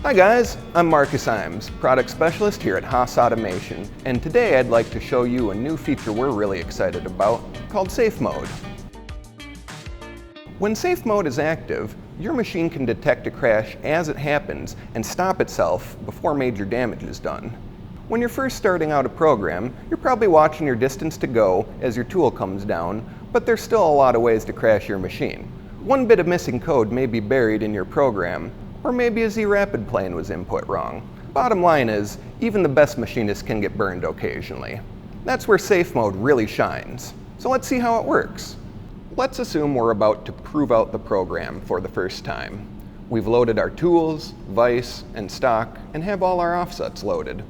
Hi guys, I'm Marcus Imes, Product Specialist here at Haas Automation, and today I'd like to show you a new feature we're really excited about called Safe Mode. When Safe Mode is active, your machine can detect a crash as it happens and stop itself before major damage is done. When you're first starting out a program, you're probably watching your distance to go as your tool comes down, but there's still a lot of ways to crash your machine. One bit of missing code may be buried in your program, or maybe a Z-Rapid plane was input wrong. Bottom line is, even the best machinists can get burned occasionally. That's where Safe Mode really shines. So let's see how it works. Let's assume we're about to prove out the program for the first time. We've loaded our tools, vise, and stock, and have all our offsets loaded.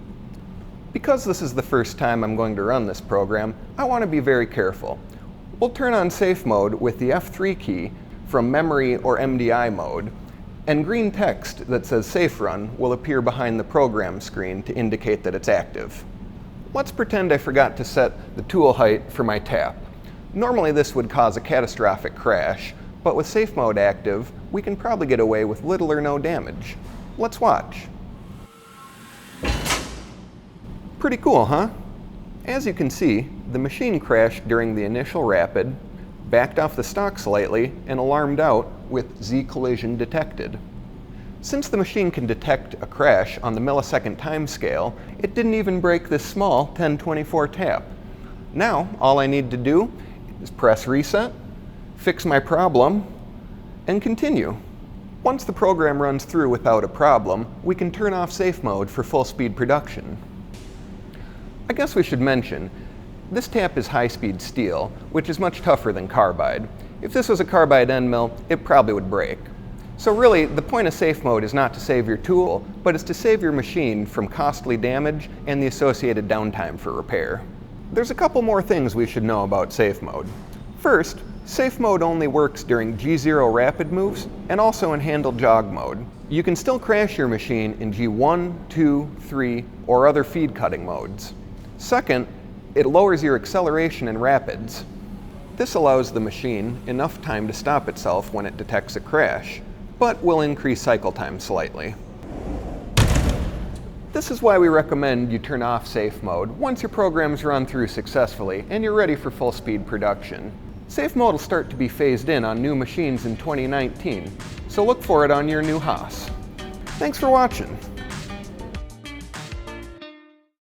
Because this is the first time I'm going to run this program, I want to be very careful. We'll turn on Safe Mode with the F3 key from memory or MDI mode, and green text that says Safe Run will appear behind the program screen to indicate that it's active. Let's pretend I forgot to set the tool height for my tap. Normally this would cause a catastrophic crash, but with Safe Mode active, we can probably get away with little or no damage. Let's watch. Pretty cool, huh? As you can see, the machine crashed during the initial rapid, backed off the stock slightly, and alarmed out with Z collision detected. Since the machine can detect a crash on the millisecond time scale, it didn't even break this small 1024 tap. Now, all I need to do is press reset, fix my problem, and continue. Once the program runs through without a problem, we can turn off Safe Mode for full speed production. I guess we should mention, this tap is high-speed steel, which is much tougher than carbide. If this was a carbide end mill, it probably would break. So really, the point of Safe Mode is not to save your tool, but it's to save your machine from costly damage and the associated downtime for repair. There's a couple more things we should know about Safe Mode. First, Safe Mode only works during G0 rapid moves and also in handle jog mode. You can still crash your machine in G1, 2, 3, or other feed cutting modes. Second, it lowers your acceleration in rapids. This allows the machine enough time to stop itself when it detects a crash, but will increase cycle time slightly. This is why we recommend you turn off Safe Mode once your program's run through successfully and you're ready for full speed production. Safe Mode will start to be phased in on new machines in 2019, so look for it on your new Haas. Thanks for watching.